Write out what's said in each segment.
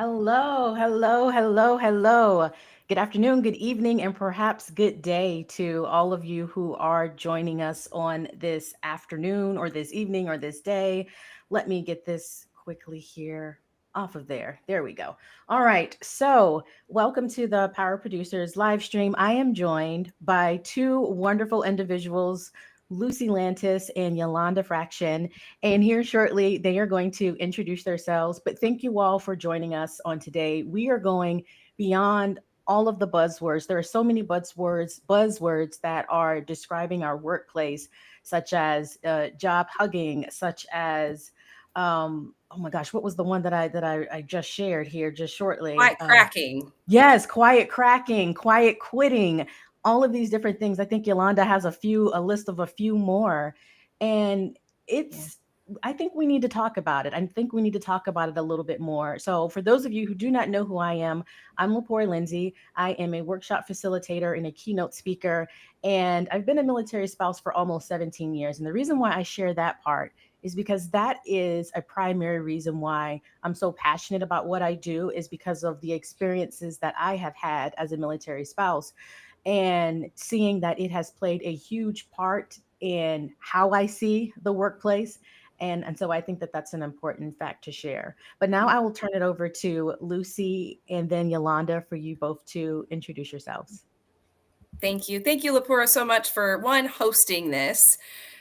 Hello, hello, hello, hello. Good afternoon, good evening, and perhaps good day to all of you who are joining us on this afternoon or this evening or this day. Let me get this quickly here off of there. There we go. All right. So, welcome to the Power Producers live stream. I am joined by two wonderful individuals. Lucy Lantis and Yolanda Fraction. And here shortly, they are going to introduce themselves. But thank you all for joining us on today. We are going beyond all of the buzzwords. There are so many buzzwords that are describing our workplace, such as job hugging, such as oh my gosh, what was the one that I just shared here just shortly? Quite cracking. Yes, quiet cracking, quiet quitting, all of these different things. I think Yolanda has a list of a few more. And Yeah. it's, I think we need to talk about it. I think we need to talk about it a little bit more. So, for those of you who do not know who I am, I'm Lepore Lindsay. I am a workshop facilitator and a keynote speaker. And I've been a military spouse for almost 17 years. And the reason why I share that part is because that is a primary reason why I'm so passionate about what I do, is because of the experiences that I have had as a military spouse and seeing that it has played a huge part in how I see the workplace. And so I think that that's an important fact to share. But now I will turn it over to Lucy and then Yolanda for you both to introduce yourselves. Thank you. Thank you, Lapura, so much for one, hosting this,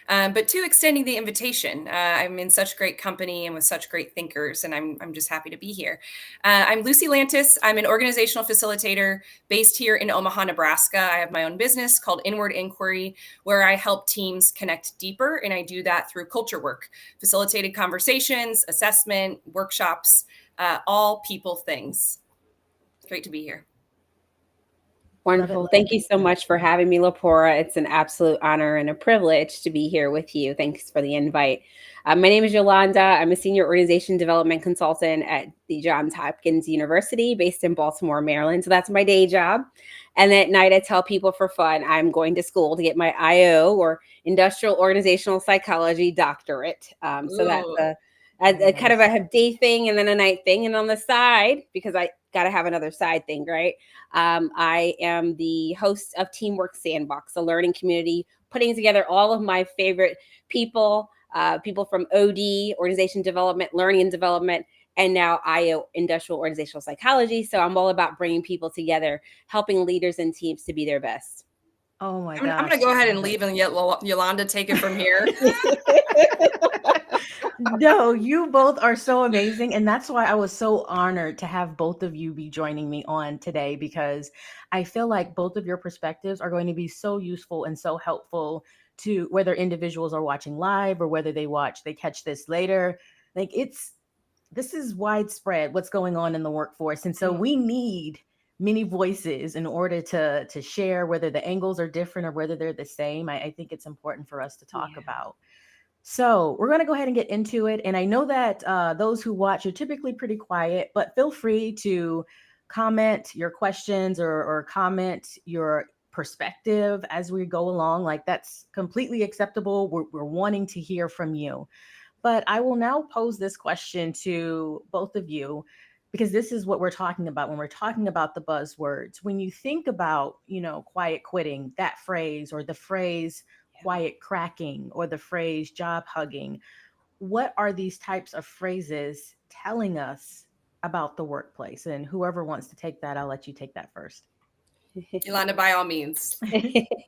but two, extending the invitation. I'm in such great company and with such great thinkers, and I'm just happy to be here. I'm Lucy Lantis. I'm an organizational facilitator based here in Omaha, Nebraska. I have my own business called Inward Inquiry, where I help teams connect deeper, and I do that through culture work, facilitated conversations, assessment, workshops, all people things. Great to be here. Love it, Wonderful. love it. Thank you so much for having me, Lepora. It's an absolute honor and a privilege to be here with you. Thanks for the invite. My name is Yolanda. I'm a senior organization development consultant at the Johns Hopkins University based in Baltimore, Maryland. So that's my day job. And at night, I tell people for fun, I'm going to school to get my IO, or Industrial Organizational Psychology doctorate. So that's Ooh. a kind of a day thing and then a night thing. And on the side, because I got to have another side thing, right? I am the host of Teamwork Sandbox, a learning community, putting together all of my favorite people, people from OD, organization development, learning and development, and now IO, industrial organizational psychology. So I'm all about bringing people together, helping leaders and teams to be their best. Oh my I'm gosh. going to go ahead and Love it. leave and let Yolanda take it from here. No, you both are so amazing. And that's why I was so honored to have both of you be joining me on today, because I feel like both of your perspectives are going to be so useful and so helpful to whether individuals are watching live or whether they catch this later. Like this is widespread what's going on in the workforce. And so we need many voices in order to share, whether the angles are different or whether they're the same. I think it's important for us to talk about. So we're going to go ahead and get into it. And I know that those who watch are typically pretty quiet, but feel free to comment your questions or comment your perspective as we go along. Like, that's completely acceptable. We're wanting to hear from you. But I will now pose this question to both of you, because this is what we're talking about when we're talking about the buzzwords. When you think about, quiet quitting, that phrase, or the phrase quiet cracking, or the phrase job hugging, what are these types of phrases telling us about the workplace? And whoever wants to take that, I'll let you take that first. Yolanda, by all means,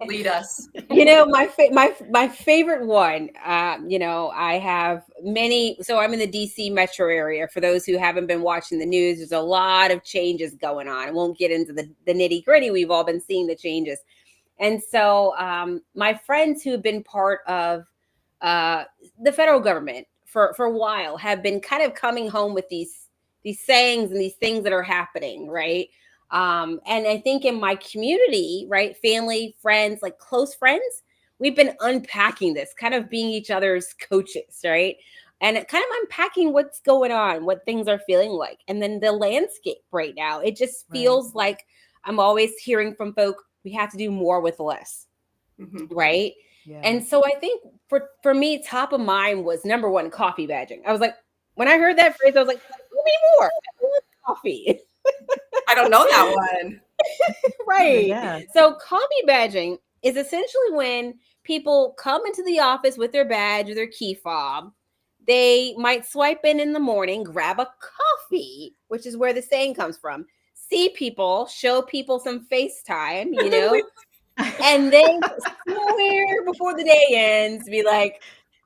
lead us. My favorite one. I have many. So I'm in the DC metro area. For those who haven't been watching the news, there's a lot of changes going on. I won't get into the nitty gritty. We've all been seeing the changes. And so my friends who've been part of the federal government for a while have been kind of coming home with these sayings and these things that are happening, right? And I think in my community, right, family, friends, like close friends, we've been unpacking this, kind of being each other's coaches, right? And kind of unpacking what's going on, what things are feeling like. And then the landscape right now, it just feels like I'm always hearing from folk, we have to do more with less, right? Yeah. And so I think for me, top of mind was number one, coffee badging. I was like, when I heard that phrase, I was like, give me more. coffee. I don't know that one. Right. Yeah. So coffee badging is essentially when people come into the office with their badge or their key fob. They might swipe in the morning, grab a coffee, which is where the saying comes from. See people, show people some FaceTime, and then somewhere before the day ends, be like,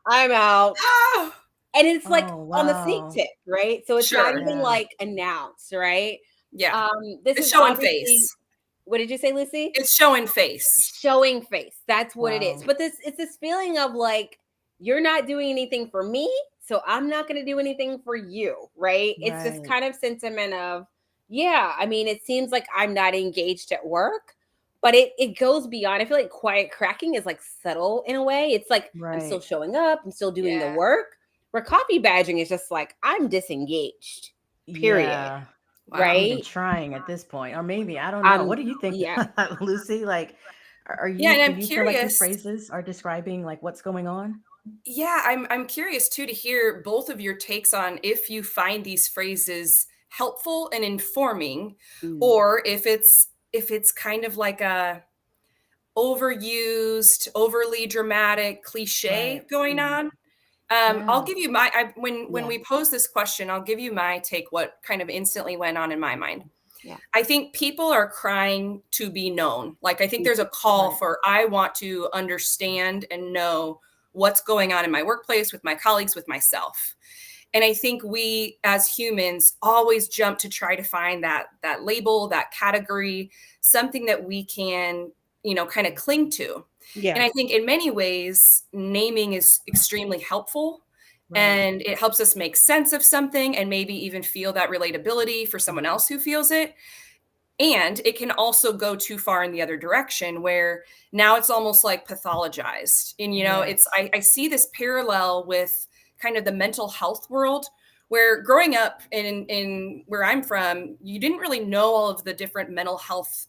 I'm out. Oh, And it's like Oh, on the sneak wow. tip, right? So it's not sure. even Yeah. like announced, right? Yeah. This It's is showing obviously, face. what did you say, Lucy? It's showing face. Showing face. That's what it is. Wow. But it's this feeling of like, you're not doing anything for me, so I'm not going to do anything for you, right? It's this Right. kind of sentiment of, yeah, I mean, it seems like I'm not engaged at work, but it goes beyond. I feel like quiet cracking is like subtle in a way. It's like I'm still Right. showing up, I'm still doing the Yeah. work. Where coffee badging is just like I'm disengaged. Period. Yeah. Wow. Not even Right? trying at this point. Or maybe, I don't know. What do you think, Yeah. Lucy? Like, Yeah, and do I'm you feel like these curious. phrases are describing like what's going on? Yeah, I'm curious too to hear both of your takes on if you find these phrases helpful and informing, Mm. or if it's kind of like a overused, overly dramatic cliche Right. going Mm. on. I'll Yeah. give you my when Yeah. we pose this question, I'll give you my take. What kind of instantly went on in my mind? Yeah. I think people are crying to be known. Like, I think there's a call Right. for, I want to understand and know what's going on in my workplace, with my colleagues, with myself. And I think we as humans always jump to try to find that label, that category, something that we can, kind of cling to. Yeah. And I think in many ways, naming is extremely helpful, Right. and it helps us make sense of something and maybe even feel that relatability for someone else who feels it. And it can also go too far in the other direction where now it's almost like pathologized. And, it's, Yes. I see this parallel with kind of the mental health world, where growing up in where I'm from, you didn't really know all of the different mental health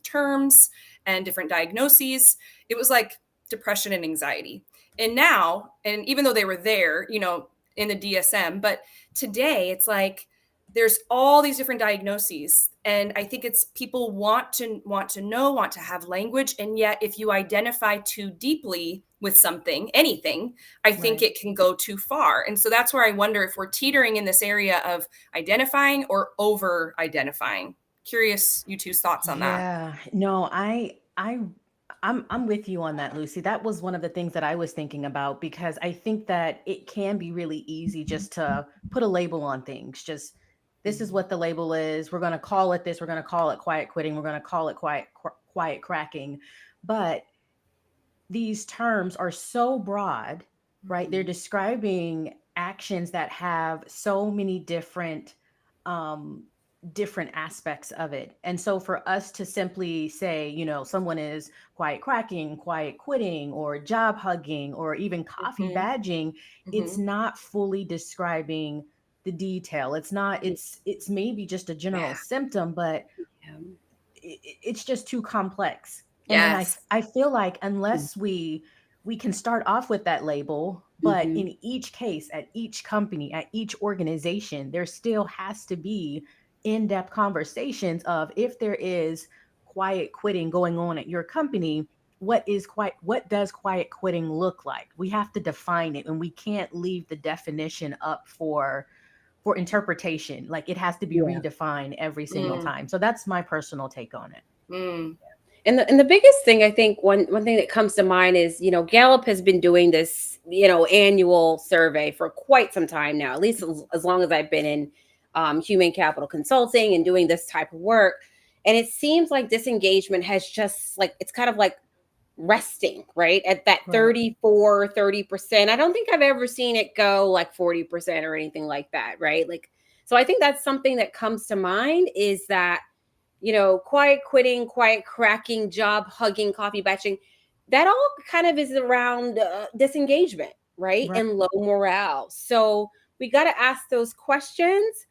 terms and different diagnoses. It was like depression and anxiety. And now, and even though they were there, in the DSM, but today it's like, there's all these different diagnoses, and I think it's people want to know, want to have language, and yet if you identify too deeply with something, anything, I think Right. it can go too far. And so that's where I wonder if we're teetering in this area of identifying or over identifying. Curious you two's thoughts on that. Yeah. No, I'm with you on that, Lucy. That was one of the things that I was thinking about because I think that it can be really easy just to put a label on things. Just this is what the label is. We're going to call it this. We're going to call it quiet quitting. We're going to call it quiet cracking. But these terms are so broad, right? They're Mhm. describing actions that have so many um different aspects of it. And so for us to simply say, someone is quiet cracking, quiet quitting, or job hugging, or even coffee Mhm. badging, it's Mhm. not fully describing the detail. It's not, Yeah. it's maybe just a Yeah. general symptom, but Yeah. it's just too complex. And then Yes. I feel like unless we can start off with that label, but Mhm. in each case, at each company, at each organization, there still has to be in-depth conversations of if there is quiet quitting going on at your company, what does quiet quitting look like? We have to define it, and we can't leave the definition up for interpretation. Like it has to be Yeah. redefined every single Mm, time. So that's my personal take on it. mm, And the biggest thing I think one thing that comes to mind is Gallup has been doing this annual survey for quite some time now, at least as long as I've been in human capital consulting and doing this type of work, and it seems like disengagement has just like it's kind of like resting right at that Right. 30%. I don't think I've ever seen it go like 40% or anything like that, right? Like, so I think that's something that comes to mind is that quiet quitting, quiet cracking, job hugging, coffee batching, that all kind of is around disengagement, right? Right. And low morale. So we got to ask those questions.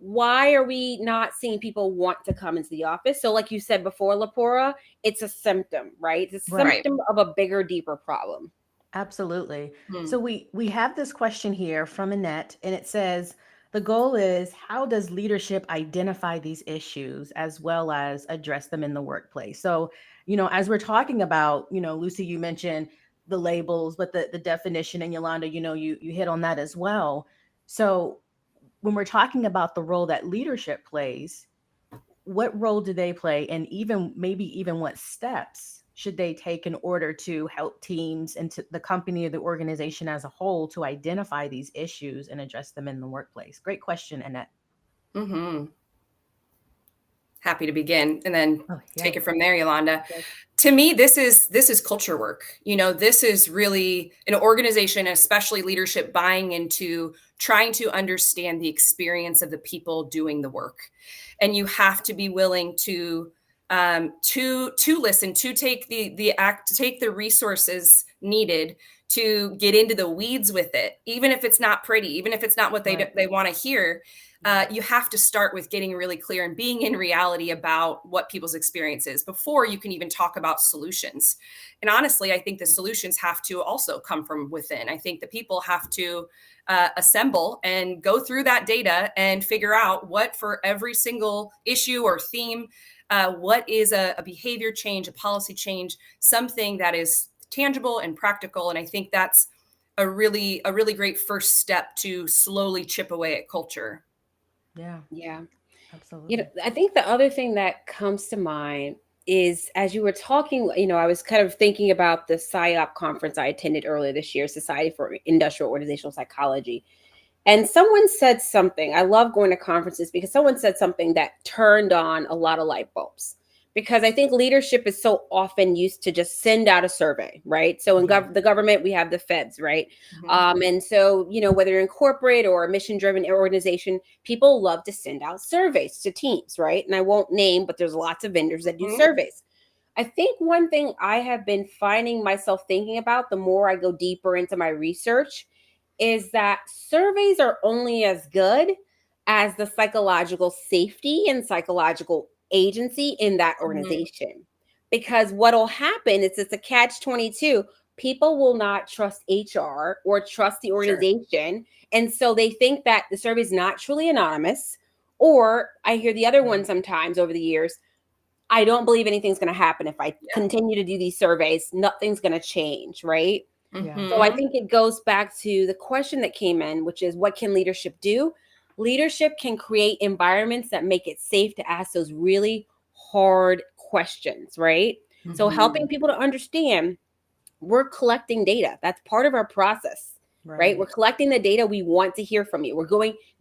Why are we not seeing people want to come into the office? So, like you said before, Lapora, it's a symptom, right? It's a Right. right. symptom of a bigger, deeper problem. Absolutely. Mm, So we have this question here from Annette, and it says, The goal is, how does leadership identify these issues as well as address them in the workplace? So, as we're talking about, Lucy, you mentioned the labels, but the definition, and Yolanda, you hit on that as well. So when we're talking about the role that leadership plays, what role do they play? And even maybe even what steps should they take in order to help teams and to the company or the organization as a whole to identify these issues and address them in the workplace? Great question, Annette. Mm-hmm. Happy to begin and then Oh, take it yes. from there, Yolanda. Yes. To me, this is culture work. This is really an organization, especially leadership, buying into trying to understand the experience of the people doing the work. And you have to be willing to listen, to take to take the resources needed to get into the weeds with it, even if it's not pretty, even if it's not what Right. they want to hear. You have to start with getting really clear and being in reality about what people's experience is before you can even talk about solutions. And honestly, I think the solutions have to also come from within. I think the people have to assemble and go through that data and figure out what, for every single issue or theme, what is a behavior change, a policy change, something that is tangible and practical. And I think that's a really great first step to slowly chip away at culture. Yeah, Yeah. absolutely. I think the other thing that comes to mind is, as you were talking, I was kind of thinking about the PSYOP conference I attended earlier this year, Society for Industrial Organizational Psychology. And someone said something. I love going to conferences because someone said something that turned on a lot of light bulbs. Because I think leadership is so often used to just send out a survey, right? So in Yeah. the government, we have the feds, right? Mhm. And so, whether you're in corporate or a mission-driven organization, people love to send out surveys to teams, right? And I won't name, but there's lots of vendors that do Mhm. surveys. I think one thing I have been finding myself thinking about the more I go deeper into my research is that surveys are only as good as the psychological safety and psychological agency in that Mhm. organization. Because what'll happen is it's a catch 22. People will not trust HR or trust the Sure. organization. And so they think that the survey is not truly anonymous. Or I hear the other one sometimes over the years, I don't believe anything's going to happen if I Yeah. continue to do these surveys. Nothing's going to change, right? Yeah. So I Mhm. think it goes back to the question that came in, which is, what can leadership do? Leadership can create environments that make it safe to ask those really hard questions, right? So helping Mhm. people to understand, we're collecting data. That's part of our process, right? We're Right. collecting the data. We want to hear from you. We're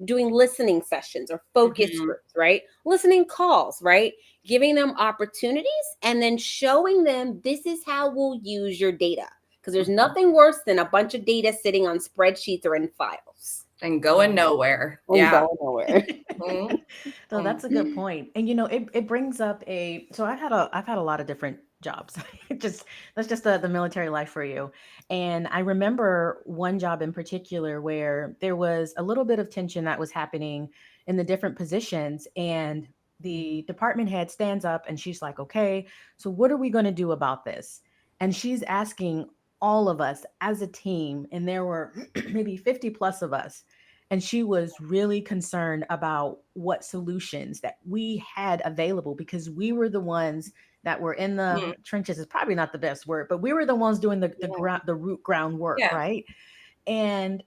doing listening sessions or focus Mhm. groups, right? Listening calls, right? Giving them opportunities and then showing them, this is how we'll use your data. Because there's Mhm. nothing worse than a bunch of data sitting on spreadsheets or in files And going Yeah. nowhere. and Yeah. going nowhere. Mhm. So that's a good point. And it brings up so I've had a lot of different jobs. Just That's just the military life for you. And I remember one job in particular where there was a little bit of tension that was happening in the different positions, and the department head stands up and she's like, "Okay, so what are we going to do about this?" And she's asking all of us as a team, and there were maybe 50 plus of us, and she was really concerned about what solutions that we had available, because we were the ones that were in the Mhm. trenches, is probably not the best word, but we were the ones doing the Yeah. ground, the root ground work, Yeah. right? And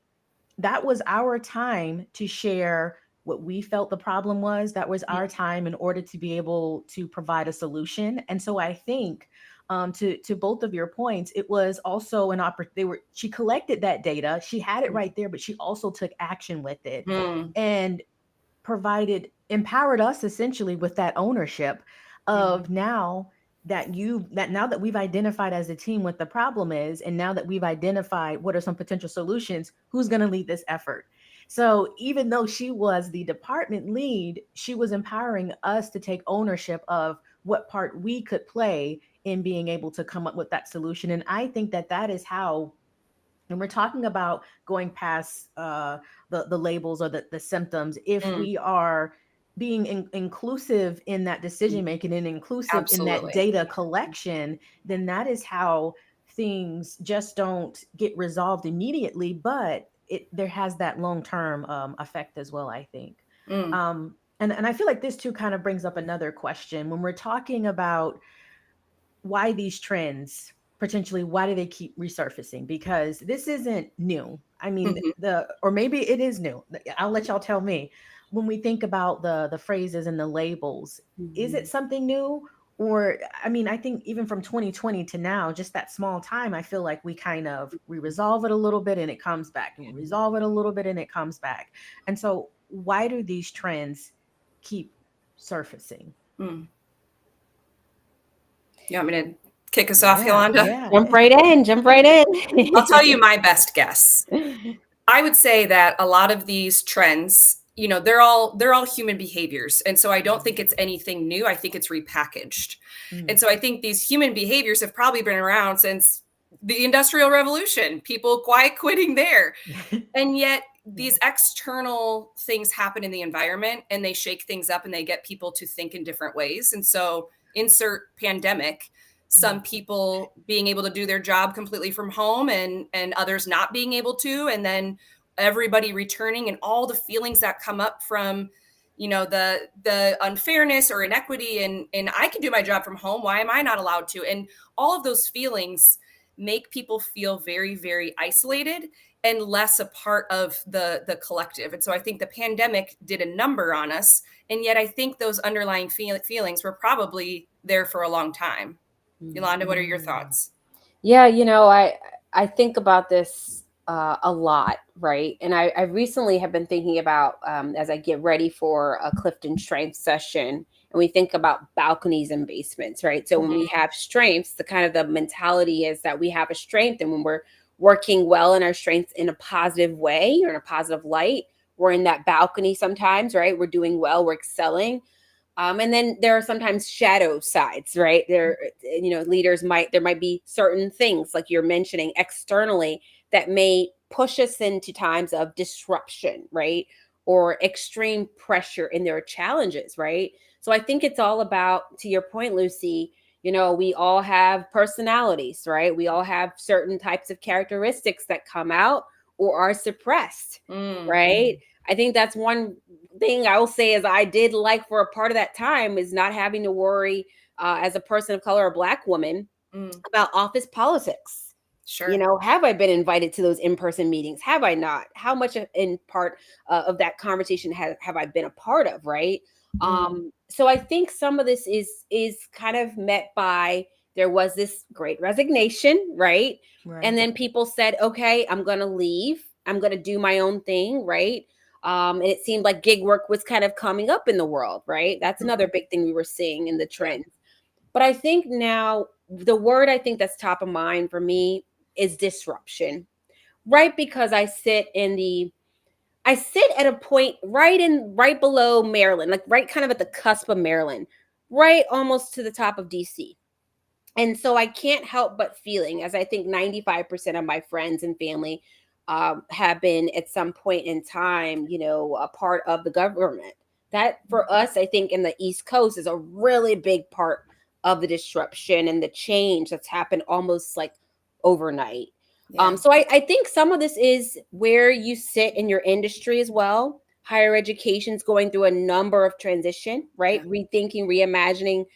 that was our time to share what we felt the problem was. That was our time in order to be able to provide a solution. And so I think, to both of your points, it was also an opportunity. She collected that data, she had it right there, but she also took action with it Mhm. and empowered us essentially with that ownership Mhm. of, now that we've identified as a team what the problem is, and now that we've identified what are some potential solutions, who's going to lead this effort. So even though she was the department lead, she was empowering us to take ownership of what part we could play in being able to come up with that solution. And I think that that is how, and we're talking about going past the labels or the symptoms, if Mm. we are being inclusive in that decision making and inclusive in that Absolutely. data collection, then that is how things just don't get resolved immediately, but it there has that long term effect as well, I think. Mm, And I feel like this too kind of brings up another question when we're talking about why these trends potentially, why do they keep resurfacing, because this isn't new. I mean, mhm, the or maybe it is new. I'll let y'all tell me. When we think about the phrases and the labels, is it Mhm. something new? Or I mean, I think even from 2020 to now, just that small time, I feel like we resolve it a little bit and it comes back, and we resolve it a little bit and it comes back. And so why do these trends keep surfacing? mm. You want me to kick us off, Yeah, Yolanda? yeah. Jump right in, jump right I'll tell in. you my best guess. I would say that a lot of these trends, they're all human behaviors. And so I don't think it's anything new. I think it's repackaged. And Mm. so I think these human behaviors have probably been around since the Industrial Revolution, people quiet quitting there. And yet Yeah. these external things happen in the environment and they shake things up and they get people to think in different ways. And so insert pandemic, Mm. some people being able to do their job completely from home and others not being able to, and then everybody returning and all the feelings that come up from the unfairness or inequity, and I can do my job from home, why am I not allowed to? And all of those feelings make people feel very, very isolated and less a part of the collective. And so I think the pandemic did a number on us, and yet I think those underlying feelings were probably there for a long time. Yolanda, what are your Mm. thoughts? Yeah, I think about this a lot, right? And I recently have been thinking about as I get ready for a Clifton Strength session, and we think about balconies and basements, right? So when we Mhm. have strengths, the kind of the mentality is that we have a strength, and when we're working well in our strengths in a positive way or in a positive light, we're in that balcony sometimes, right? We're doing well, we're excelling. And then there are sometimes shadow sides, right? Leaders there might be certain things like you're mentioning externally that may push us into times of disruption, right? Or extreme pressure in their challenges, right? So I think it's all about, to your point, Lucy, we all have personalities, right? We all have certain types of characteristics that come out or are suppressed, Mm, right? I think that's one thing I will say is I did like for a part of that time is not having to worry as a person of color, a black woman, mm, about office politics. sure. Have I been invited to those in-person meetings? Have I not? How much in part of that conversation have I been a part of? Right. Mm, So I think some of this is kind of met by there was this great resignation, right? And Right. then people said, okay, I'm going to leave. I'm going to do my own thing, right? And it seemed like gig work was kind of coming up in the world, right? That's mm, another big thing we were seeing in the yeah. trends. But I think now the word I think that's top of mind for me is disruption, right? Because I sit at a point right below Maryland, like right kind of at the cusp of Maryland, right almost to the top of DC. And so I can't help but feeling, as I think 95% of my friends and family have been at some point in time, a part of the government. That for us, I think in the East Coast is a really big part of the disruption and the change that's happened almost like overnight. Yeah. So I think some of this is where you sit in your industry as well. Higher education's going through a number of transition, Yeah. right? Rethinking, reimagining,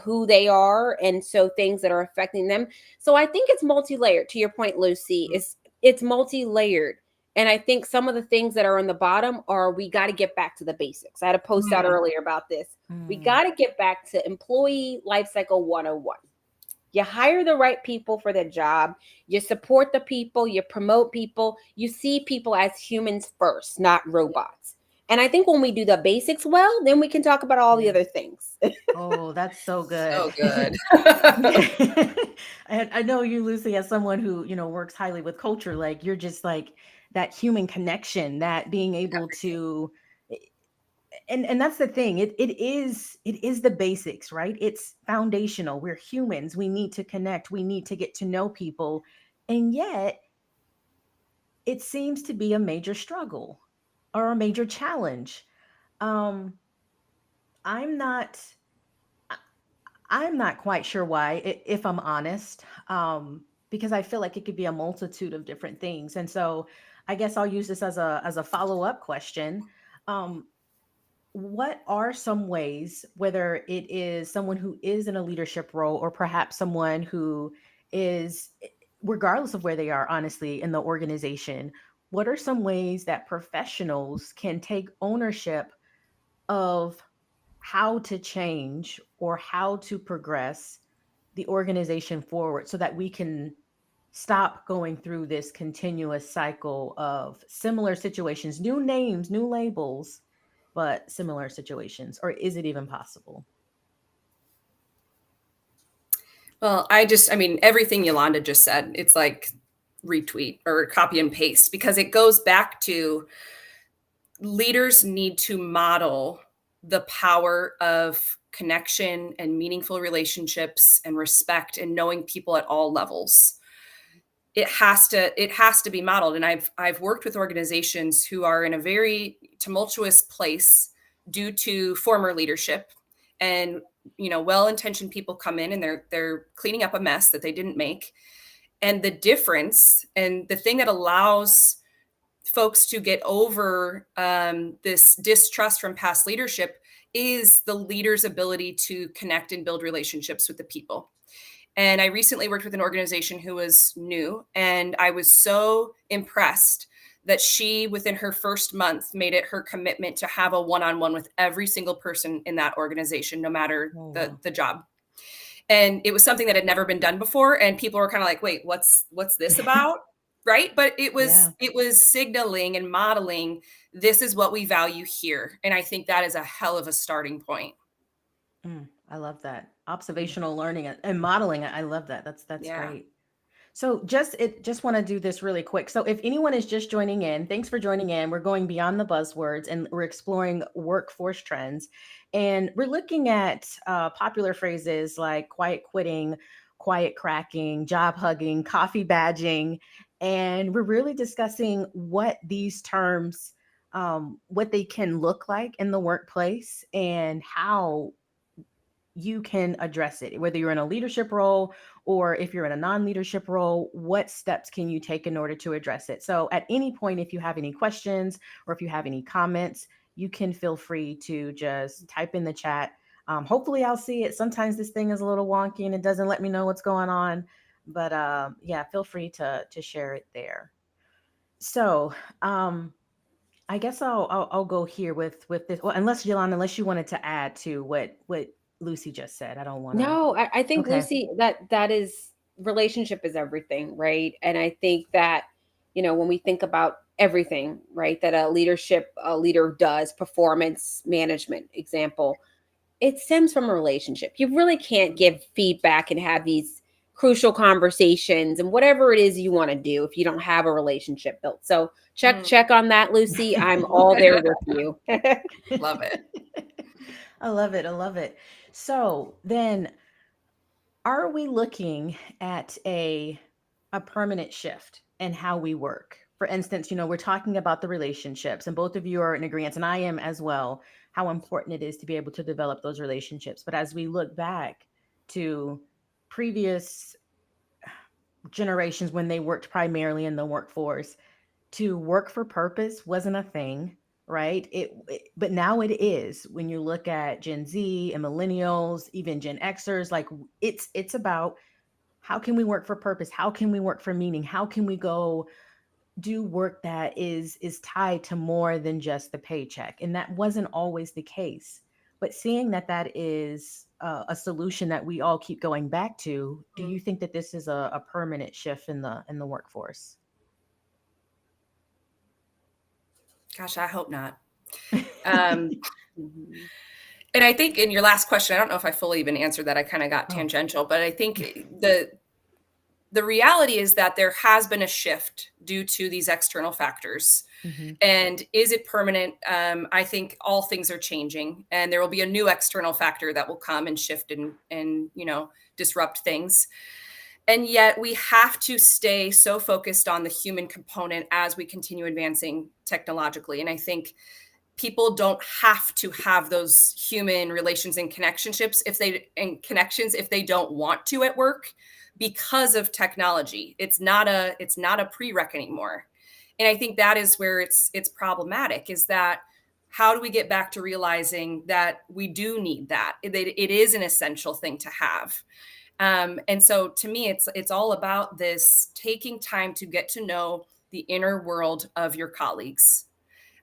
who they are, and so things that are affecting them. So I think it's multi-layered. To your point, Lucy, Mm, it's multi-layered. And I think some of the things that are on the bottom are we got to get back to the basics. I had a post out mm, earlier about this. We Mm. got to get back to employee life cycle 101. You hire the right people for the job. You support the people. You promote people. You see people as humans first, not yeah. robots. And I think when we do the basics well, then we can talk about all the Yeah. other things. Oh, that's so good. So good. And I know you, Lucy, as someone who, works highly with culture, like you're just like that human connection, that being able to and that's the thing. It is the basics, right? It's foundational. We're humans. We need to connect. We need to get to know people. And yet it seems to be a major struggle or a major challenge. Um, I'm not I- I'm not quite sure why, if I'm honest, because I feel like it could be a multitude of different things. And so I guess I'll use this as a follow-up question. Um, what are some ways, whether it is someone who is in a leadership role or perhaps someone who is, regardless of where they are, honestly, in the organization, what are some ways that professionals can take ownership of how to change or how to progress the organization forward so that we can stop going through this continuous cycle of similar situations, new names, new labels, but similar situations? Or is it even possible? Well, I mean, everything Yolanda just said, it's like retweet or copy and paste because it goes back to leaders need to model the power of connection and meaningful relationships and respect and knowing people at all levels. It has to be modeled, and I've worked with organizations who are in a very tumultuous place due to former leadership, and well-intentioned people come in and they're cleaning up a mess that they didn't make. And the difference and the thing that allows folks to get over this distrust from past leadership is the leader's ability to connect and build relationships with the people. And I recently worked with an organization who was new, and I was so impressed that she, within her first month, made it her commitment to have a one-on-one with every single person in that organization, no matter Oh, the wow. the job. And it was something that had never been done before, and people were kind of like, "Wait, what's this about?" Right? But it was Yeah. it was signaling and modeling, this is what we value here. And I think that is a hell of a starting point. I love that. Observational learning and modeling. I love that. That's Yeah. great. So just want to do this really quick. So if anyone is just joining in, thanks for joining in. We're going beyond the buzzwords and we're exploring workforce trends. And we're looking at popular phrases like quiet quitting, quiet cracking, job hugging, coffee badging. And we're really discussing what these terms, what they can look like in the workplace and how you can address it, whether you're in a leadership role or if you're in a non-leadership role. What steps can you take in order to address it? So at any point, if you have any questions or if you have any comments, you can feel free to just type in the chat. Hopefully I'll see it. Sometimes this thing is a little wonky and it doesn't let me know what's going on, but yeah, feel free to share it there. So I guess I'll go here with this. Well, unless Yolanda, unless you wanted to add to what Lucy just said, I don't want to. No, I think Okay. Lucy, that is, relationship is everything, right? And I think that, when we think about everything, right, that a leader does, performance management example, it stems from a relationship. You really can't give feedback and have these crucial conversations and whatever it is you want to do if you don't have a relationship built. So Mm. check on that, Lucy. I'm all there with you. Love it. I love it. I love it. So then, are we looking at a permanent shift in how we work? For instance, we're talking about the relationships, and both of you are in agreement, and I am as well, how important it is to be able to develop those relationships. But as we look back to previous generations when they worked primarily in the workforce, to work for purpose wasn't a thing, right? But now it is. When you look at Gen Z and millennials, even Gen Xers, like it's about how can we work for purpose? How can we work for meaning? How can we go do work that is tied to more than just the paycheck? And that wasn't always the case. But seeing that that is a solution that we all keep going back to, do Mm. you think that this is a permanent shift in the workforce? Gosh, I hope not. Um, Mhm. and I think in your last question, I don't know if I fully even answered that. I kind of got Oh. tangential, but I think the reality is that there has been a shift due to these external factors. Hmm. And is it permanent? I think all things are changing, and there will be a new external factor that will come and shift and disrupt things. And yet we have to stay so focused on the human component as we continue advancing technologically. And I think people don't have to have those human relations and connections if they don't want to at work because of technology. It's not a prereq anymore. And I think that is where it's problematic, is that how do we get back to realizing that we do need that? It is an essential thing to have. And so to me, it's all about this taking time to get to know the inner world of your colleagues.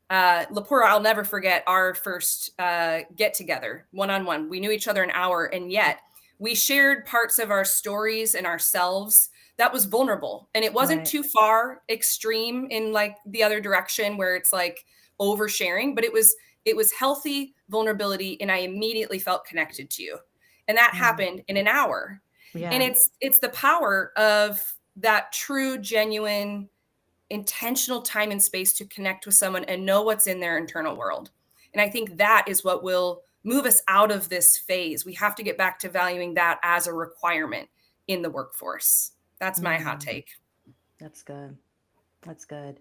Lepora, I'll never forget our first get together, one-on-one. We knew each other an hour, and yet we shared parts of our stories and ourselves that was vulnerable. And it wasn't Right. too far extreme in like the other direction where it's like oversharing, but it was healthy vulnerability, and I immediately felt connected to you. And that Mm. happened in an hour. And Yeah. it's the power of that true, genuine, intentional time and space to connect with someone and know what's in their internal world. And I think that is what will move us out of this phase. We have to get back to valuing that as a requirement in the workforce. That's my hot Mm. take. That's good. That's good.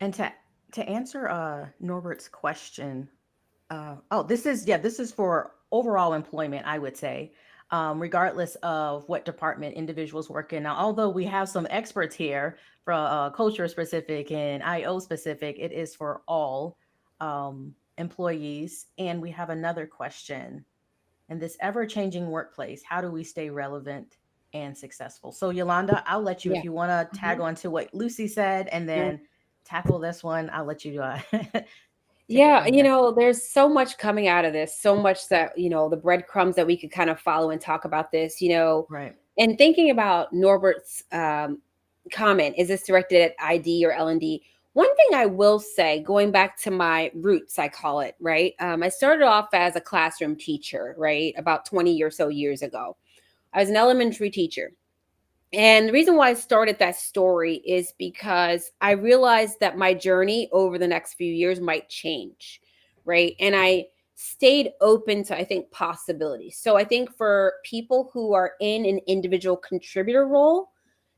And to answer Norbert's question, oh, this is for overall employment, I would say, regardless of what department individuals work in. Now, although we have some experts here for culture specific and IO specific, it is for all employees. And we have another question: in this ever changing workplace, how do we stay relevant and successful? So, Yolanda, I'll let you, Yeah. if you want to tag Mhm. on to what Lucy said and Yeah. then tackle this one, I'll let you take it Yeah, from there. there's so much coming out of this, so much that, the breadcrumbs that we could kind of follow and talk about this, Right. and thinking about Norbert's comment, is this directed at ID or L&D? One thing I will say, going back to my roots, I call it, right? I started off as a classroom teacher, right? About 20 or so years ago. I was an elementary teacher. And the reason why I started that story is because I realized that my journey over the next few years might change, right? And I stayed open to, I think, possibilities. So I think for people who are in an individual contributor role,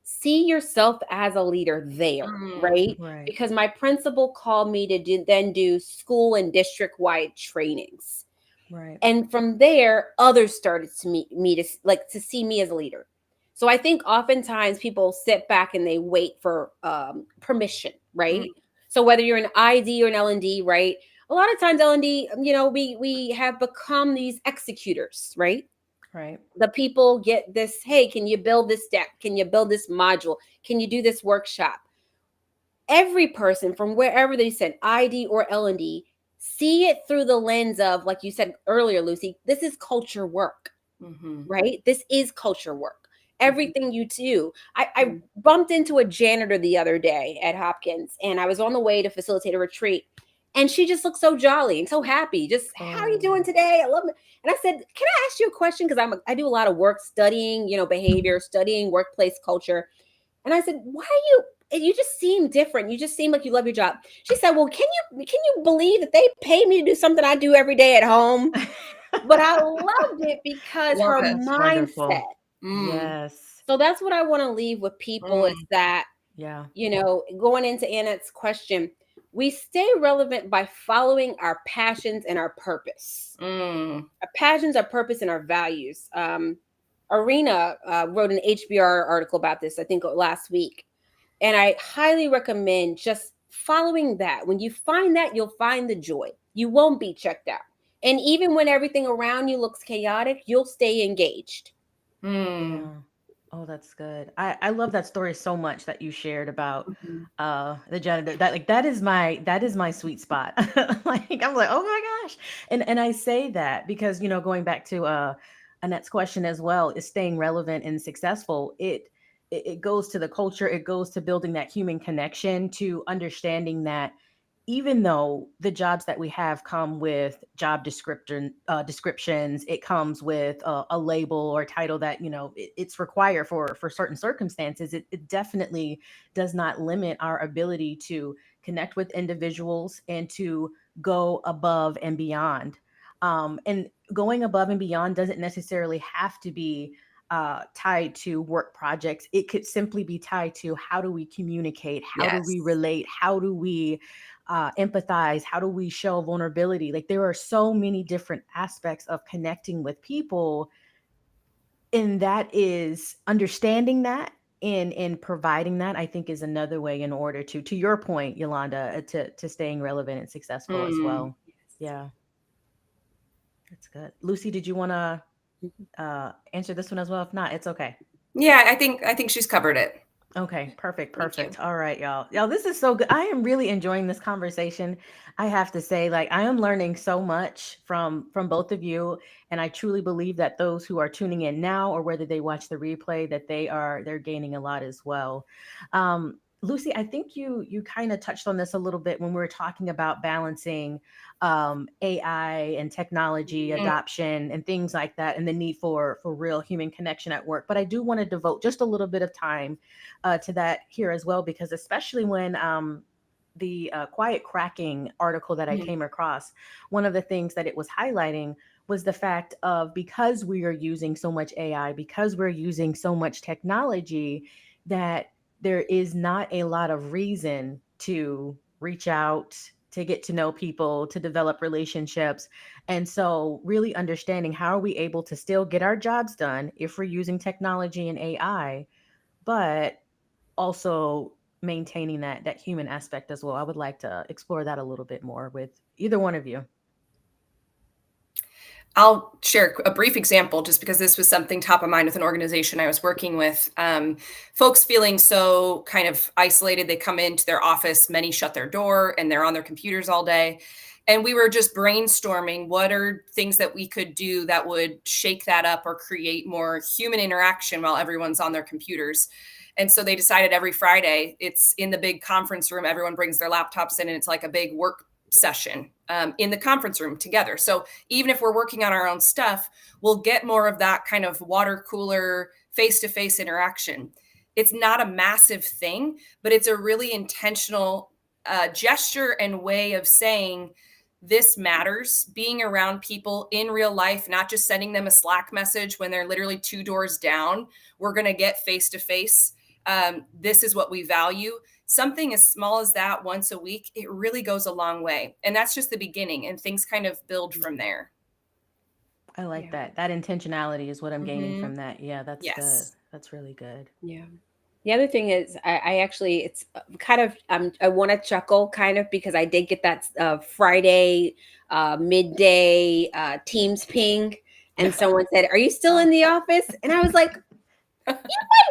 see yourself as a leader there, Mm, right? Right. Because my principal called me to then do school and district wide trainings. Right. And from there, others started to meet me to see me as a leader. So I think oftentimes people sit back and they wait for permission, mm, right? So whether you're an ID or an L&D, right? A lot of times L&D, we have become these executors, right? Right. The people get this, hey, can you build this deck? Can you build this module? Can you do this workshop? Every person from wherever they sent, ID or L&D, see it through the lens of, like you said earlier, Lucy, this is culture work, mhm, right? This is culture work. mhm, Everything you do. I mm. bumped into a janitor the other day at Hopkins, and I was on the way to facilitate a retreat. And she just looked so jolly and so happy. Just, how are you doing Oh. today? I love it. And I said, can I ask you a question? Because I do a lot of work studying, behavior, studying workplace culture. And I said, why are you just seem different. You just seem like you love your job. She said, well, can you believe that they pay me to do something I do every day at home? But I loved it because Love her it. That's wonderful. mindset. Mm, Yes. So that's what I want to leave with people, is mm, that, Yeah. going into Annette's question, we stay relevant by following our passions and our purpose. mm. Our passions, our purpose, and our values. Arena wrote an HBR article about this, I think, last week. And I highly recommend just following that. When you find that, you'll find the joy. You won't be checked out. And even when everything around you looks chaotic, you'll stay engaged. Mm. Yeah. Oh, that's good. I love that story so much that you shared about Mhm. the janitor. That is my sweet spot. Like I'm like, "Oh my gosh." And I say that because, going back to Annette's question as well, is staying relevant and successful. It goes to the culture, it goes to building that human connection, to understanding that even though the jobs that we have come with job descriptions, it comes with a label or title that it's required for certain circumstances. It definitely does not limit our ability to connect with individuals and to go above and beyond. And going above and beyond doesn't necessarily have to be tied to work projects. It could simply be tied to how do we communicate, how do we Yes. relate, how do we empathize, how do we show vulnerability. Like there are so many different aspects of connecting with people, and that is understanding that in providing that, I think, is another way in order to your point, Yolanda, to staying relevant and successful as Mm. well. Yeah, that's good. Lucy, did you want to Mhm. answer this one as well? If not, it's okay. Yeah, I think she's covered it. Okay, perfect, Thank you. perfect. All right, y'all. Y'all, this is so good. I am really enjoying this conversation. I have to say, like, I am learning so much from both of you, and I truly believe that those who are tuning in now or whether they watch the replay, that they're gaining a lot as well. Lucy, I think you kind of touched on this a little bit when we were talking about balancing AI and technology Mm. adoption and things like that, and the need for real human connection at work. But I do want to devote just a little bit of time to that here as well, because especially when the quiet cracking article that I Mm. came across, one of the things that it was highlighting was the fact of, because we are using so much AI, because we're using so much technology, that there is not a lot of reason to reach out, to get to know people, to develop relationships. And so really understanding, how are we able to still get our jobs done if we're using technology and AI, but also maintaining that human aspect as well. I would like to explore that a little bit more with either one of you. I'll share a brief example just because this was something top of mind with an organization I was working with. Folks feeling so kind of isolated. They come into their office, many shut their door, and they're on their computers all day. And we were just brainstorming what are things that we could do that would shake that up or create more human interaction while everyone's on their computers. And so they decided every Friday, it's in the big conference room. Everyone brings their laptops in, and it's like a big work session in the conference room together. So even if we're working on our own stuff, we'll get more of that kind of water cooler, face to face interaction. It's not a massive thing, but it's a really intentional gesture and way of saying, this matters. Being around people in real life, not just sending them a Slack message when they're literally two doors down. We're going to get face to face. This is what we value. Something as small as that once a week, it really goes a long way. And that's just the beginning, and things kind of build from there. I like Yeah. that. That intentionality is what I'm gaining Mm-hmm. from that. Yeah, that's good. Yes. That's really good. Yeah. The other thing is, I actually, it's kind of, I want to chuckle kind of because I did get that Friday midday Teams ping, and someone said, "Are you still in the office?" And I was like, "My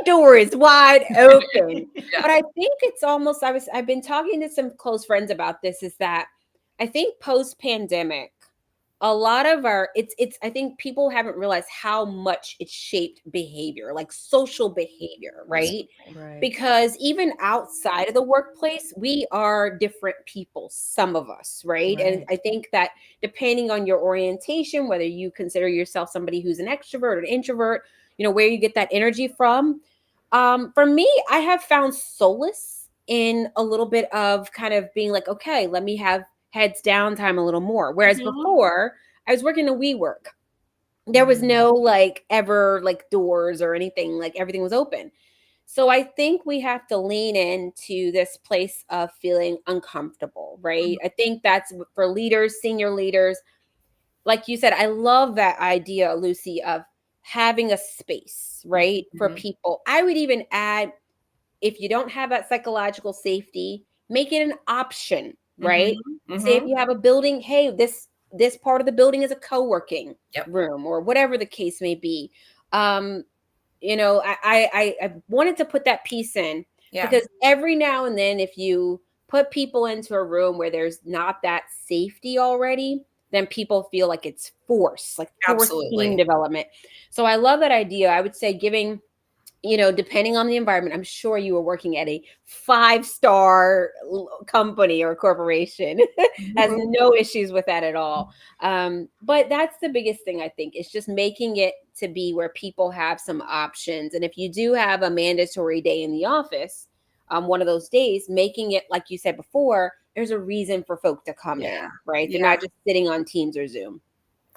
door is wide open." Yeah. But I think it's almost, I've been talking to some close friends about this, is that I think post pandemic, a lot of our it's I think people haven't realized how much it shaped behavior, like social behavior, right? Absolutely. Right. Because even outside of the workplace, we are different people, some of us, right? And Right. I think that depending on your orientation, whether you consider yourself somebody who's an extrovert or an introvert, where you get that energy from. For me, I have found solace in a little bit of kind of being like, okay, let me have heads down time a little more. Whereas Mhm. before, I was working a WeWork. There was Mm. no like ever like doors or anything, like everything was open. So I think we have to lean into this place of feeling uncomfortable, right? I think that's for leaders, senior leaders. Like you said, I love that idea, Lucy, of having a space, right? For Mhm. people. I would even add, if you don't have that psychological safety, make it an option, Mhm. right? Say if Mhm. you have a building, hey, this part of the building is a co-working Yep. room, or whatever the case may be. Um, I wanted to put that piece in Yeah. because every now and then, if you put people into a room where there's not that safety already, then people feel like it's forced team Absolutely. development. So I love that idea. I would say giving, depending on the environment, I'm sure you were working at a 5-star company or corporation, has Mhm. no issues with that at all. But that's the biggest thing, I think, is just making it to be where people have some options. And if you do have a mandatory day in the office, one of those days, making it, like you said before, there's a reason for folk to come Yeah. in, right? They're Yeah. not just sitting on Teams or Zoom.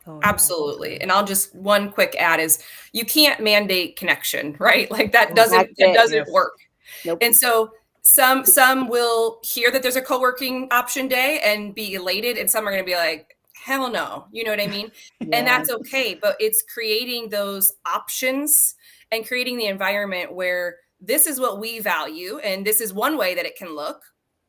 Oh yeah, that's Absolutely. good. And I'll just one quick add is you can't mandate connection, right? Like that Yes. That's that it. doesn't Yes. work. Nope. And so some will hear that there's a co-working option day and be elated, and some are going to be like, hell no. You know what I mean? And Yeah. that's okay, but it's creating those options and creating the environment where this is what we value, and this is one way that it can look.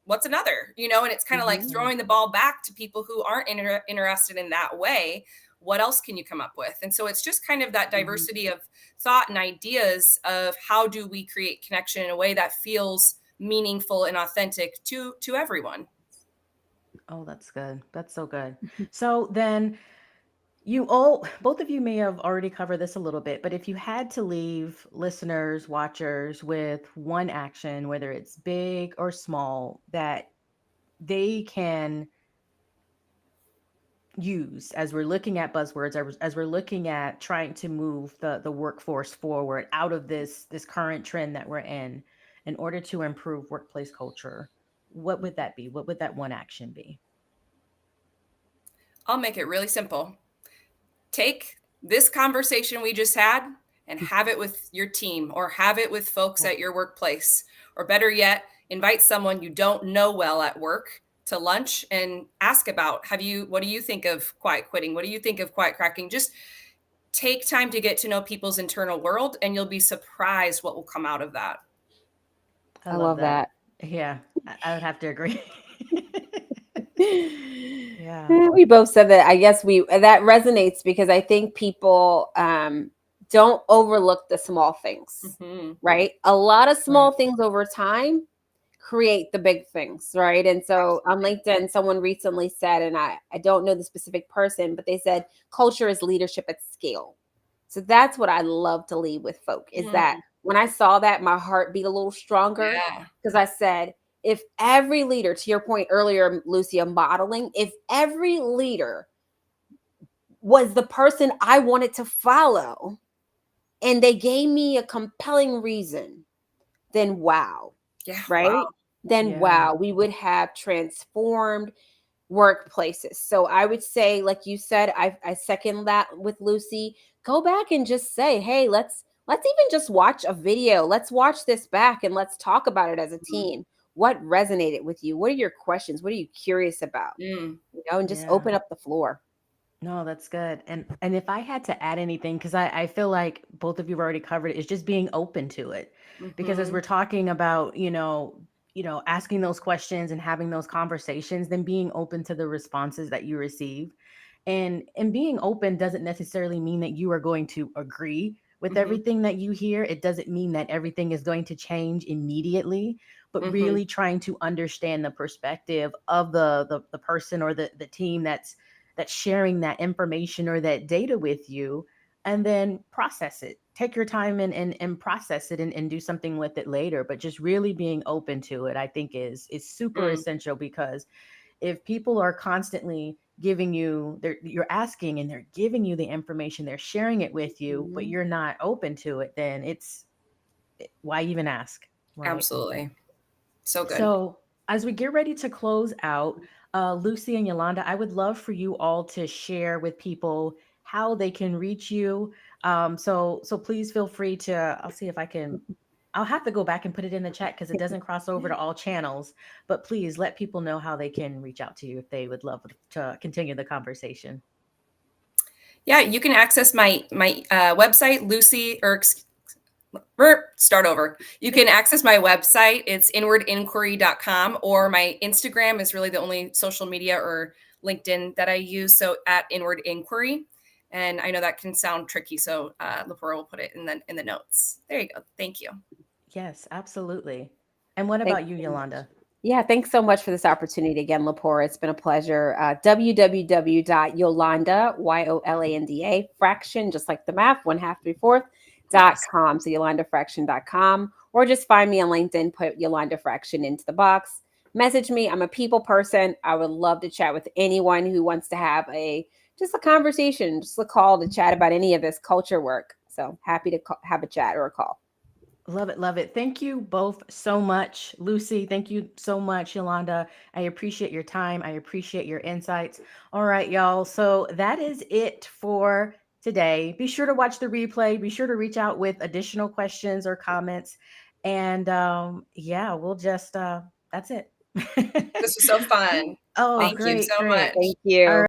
What's another? And it's kind of like throwing the ball back to people who aren't interested in that way. What else can you come up with? And so it's just kind of that diversity of thought and ideas of how do we create connection in a way that feels meaningful and authentic to everyone. Oh, that's good. That's so good. So then both of you may have already covered this a little bit, but if you had to leave listeners, watchers with one action, whether it's big or small, that they can use as we're looking at buzzwords, as we're looking at trying to move the workforce forward out of this current trend that we're in order to improve workplace culture, what would that be? What would that one action be? I'll make it really simple. Take this conversation we just had and have it with your team, or have it with folks at your workplace, or better yet, invite someone you don't know well at work to lunch and ask about, what do you think of quiet quitting? What do you think of quiet cracking? Just take time to get to know people's internal world, and you'll be surprised what will come out of that. I love that. Yeah, I would have to agree. Yeah. We both said that. I guess that resonates because I think people don't overlook the small things, right? A lot of small things over time create the big things, right? And so on LinkedIn, someone recently said, and I don't know the specific person, but they said culture is leadership at scale. So that's what I love to lead with folk, is that when I saw that, my heart beat a little stronger, because I said, if every leader, to your point earlier, Lucia, modeling, if every leader was the person I wanted to follow and they gave me a compelling reason, then wow. Yeah. Right? Wow. Then wow, we would have transformed workplaces. So I would say, like you said, I second that with Lucy. Go back and just say, hey, let's even just watch a video. Let's watch this back and let's talk about it as a team. What resonated with you? What are your questions? What are you curious about? And just open up the floor. No, that's good. And if I had to add anything, because I feel like both of you have already covered it, is just being open to it. Because as we're talking about, asking those questions and having those conversations, then being open to the responses that you receive. And being open doesn't necessarily mean that you are going to agree with everything that you hear. It doesn't mean that everything is going to change immediately, but really trying to understand the perspective of the person or the team that's sharing that information or that data with you, and then process it. Take your time and process it and do something with it later. But just really being open to it, I think is super essential, because if people are constantly giving you, you're asking and they're giving you the information, they're sharing it with you, but you're not open to it, then why even ask? Right? Absolutely. So good. So as we get ready to close out, Lucy and Yolanda, I would love for you all to share with people how they can reach you. So please feel free to. I'll see if I can. I'll have to go back and put it in the chat because it doesn't cross over to all channels. But please let people know how they can reach out to you if they would love to continue the conversation. Yeah, you can access my website, start over. You can access my website. It's inwardinquiry.com, or my Instagram is really the only social media or LinkedIn that I use. So at Inward Inquiry. And I know that can sound tricky, so Lepora will put it in the notes. There you go. Thank you. Yes, absolutely. And what about you, Yolanda? Yeah, thanks so much for this opportunity again, Lepora. It's been a pleasure. www.yolanda, YOLANDA, fraction, just like the math, 1/2 3/4, .com. So yolandafraction.com, or just find me on LinkedIn, put Yolanda Fraction into the box. Message me. I'm a people person. I would love to chat with anyone who wants to have just a conversation, just a call to chat about any of this culture work. So happy to have a chat or a call. Love it. Love it. Thank you both so much. Lucy, thank you so much. Yolanda, I appreciate your time. I appreciate your insights. All right, y'all. So that is it for today. Be sure to watch the replay. Be sure to reach out with additional questions or comments. And we'll just, that's it. This was so fun. Oh, Thank you so much. Thank you. All right.